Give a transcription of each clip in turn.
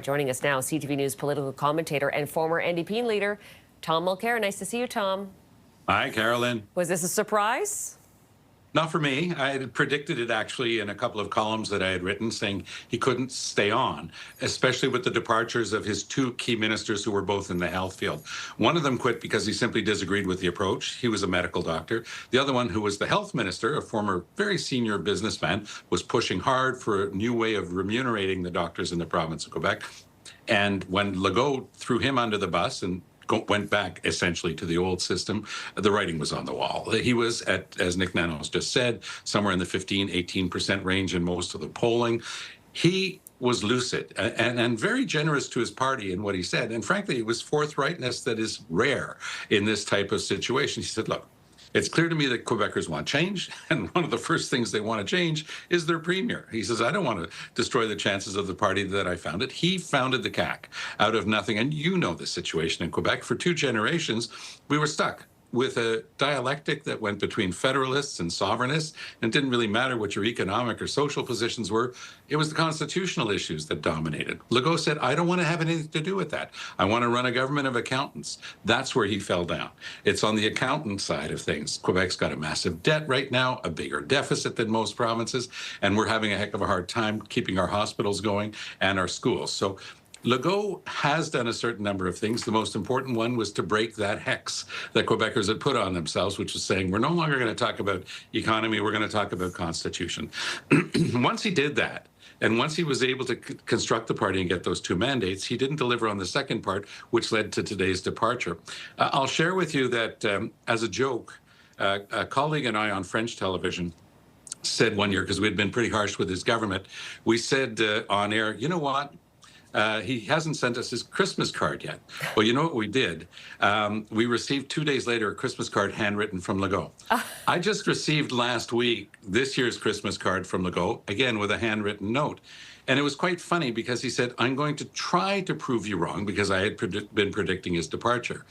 Joining us now, CTV News political commentator and former NDP leader, Tom Mulcair. Nice to see you, Tom. Hi, Carolyn. Was this a surprise? Not for me. I had predicted it actually in a couple of columns that I had written saying he couldn't stay on, especially with the departures of his two key ministers who were both in the health field. One of them quit because he simply disagreed with the approach. He was a medical doctor. The other one, who was the health minister, a former very senior businessman, was pushing hard for a new way of remunerating the doctors in the province of Quebec. And when Legault threw him under the bus and went back essentially to the old system, the writing was on the wall. He was at, as Nick Nanos just said, somewhere in the 15-18% range in most of the polling. He was lucid and very generous to his party in what he said. And frankly, it was forthrightness that is rare in this type of situation. He said, look, it's clear to me that Quebecers want change, and one of the first things they want to change is their premier. He says, I don't want to destroy the chances of the party that I founded. He founded the CAQ out of nothing, and you know the situation in Quebec. For 2 generations, we were stuck with a dialectic that went between federalists and sovereignists, and it didn't really matter what your economic or social positions were. It was the constitutional issues that dominated. Legault said, I don't want to have anything to do with that. I want to run a government of accountants. That's where he fell down. It's on the accountant side of things. Quebec's got a massive debt right now, a bigger deficit than most provinces, and we're having a heck of a hard time keeping our hospitals going and our schools. So Legault has done a certain number of things. The most important one was to break that hex that Quebecers had put on themselves, which was saying, we're no longer going to talk about economy, we're going to talk about constitution. Once he did that, and once he was able to construct the party and get those 2 mandates, he didn't deliver on the second part, which led to today's departure. I'll share with you that as a joke, a colleague and I on French television said one year, because we had been pretty harsh with his government, we said on air, you know what? He hasn't sent us his Christmas card yet. Well, you know what we did? We received 2 days later a Christmas card handwritten from Legault. I just received last week this year's Christmas card from Legault, again with a handwritten note. And it was quite funny because he said, I'm going to try to prove you wrong, because I had been predicting his departure.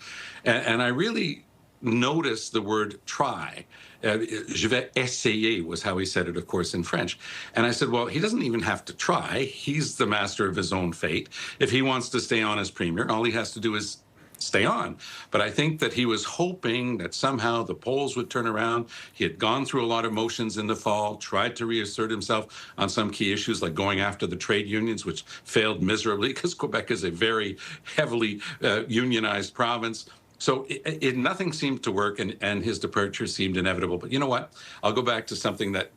And I really noticed the word try. Je vais essayer was how he said it, of course, in French. And I said, well, he doesn't even have to try. He's the master of his own fate. If he wants to stay on as premier, all he has to do is stay on. But I think that he was hoping that somehow the polls would turn around. He had gone through a lot of motions in the fall, tried to reassert himself on some key issues like going after the trade unions, which failed miserably because Quebec is a very heavily unionized province. So nothing seemed to work, and his departure seemed inevitable. But you know what? I'll go back to something that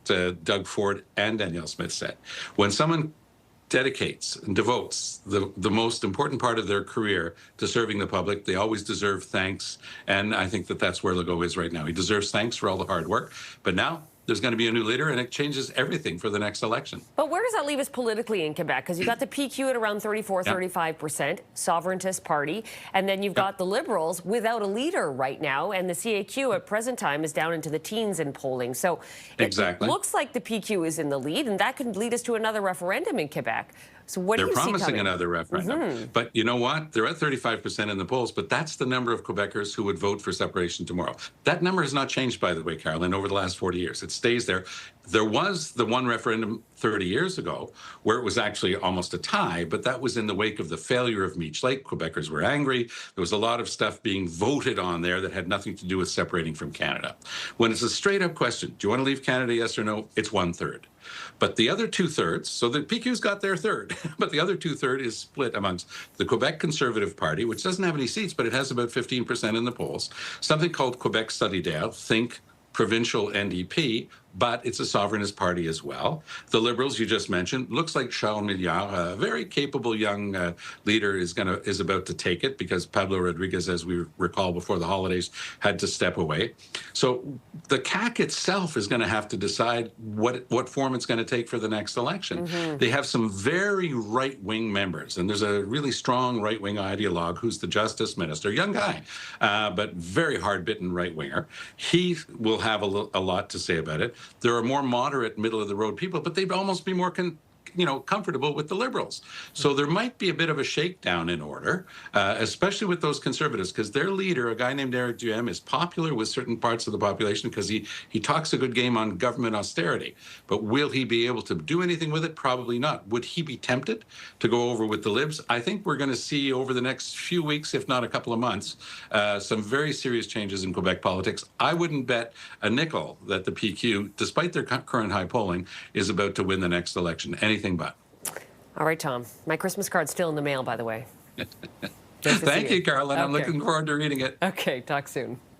Doug Ford and Danielle Smith said. When someone dedicates and devotes the most important part of their career to serving the public, they always deserve thanks. And I think that that's where Legault is right now. He deserves thanks for all the hard work. But now there's going to be a new leader, and it changes everything for the next election. But where does that leave us politically in Quebec? Because you've got the PQ at around 34-35%, sovereigntist party, and then you've got the Liberals without a leader right now, and the CAQ at present time is down into the teens in polling. So it looks like the PQ is in the lead, and that could lead us to another referendum in Quebec. So what do you see coming? They're promising another referendum. But you know what? They're at 35% in the polls, but that's the number of Quebecers who would vote for separation tomorrow. That number has not changed, by the way, Carolyn, over the last 40 years. It stays there. There was the one referendum 30 years ago where it was actually almost a tie, but that was in the wake of the failure of Meech Lake. Quebecers were angry. There was a lot of stuff being voted on there that had nothing to do with separating from Canada. When it's a straight-up question, do you want to leave Canada, yes or no? It's 1/3. But the other 2/3, so the PQ's got their third, but the other 2/3 is split amongst the Quebec Conservative Party, which doesn't have any seats, but it has about 15% in the polls, something called Quebec Solidaire, think provincial NDP, but it's a sovereignist party as well. The Liberals, you just mentioned, looks like Charles Milliard, a very capable young leader, is about to take it because Pablo Rodriguez, as we recall before the holidays, had to step away. So the CAQ itself is going to have to decide what form it's going to take for the next election. They have some very right-wing members, and there's a really strong right-wing ideologue who's the Justice Minister, young guy, but very hard-bitten right-winger. He will have a lot to say about it. There are more moderate, middle-of-the-road people, but they'd almost be more comfortable with the Liberals. So there might be a bit of a shakedown in order, especially with those Conservatives, because their leader, a guy named Eric Duhem, is popular with certain parts of the population because he talks a good game on government austerity. But will he be able to do anything with it? Probably not. Would he be tempted to go over with the Libs? I think we're going to see over the next few weeks, if not a couple of months, some very serious changes in Quebec politics. I wouldn't bet a nickel that the PQ, despite their current high polling, is about to win the next election. Anything but. All right, Tom. My Christmas card's still in the mail, by the way. Thank you, Caroline. I'm Okay. looking forward to reading it. Okay, talk soon.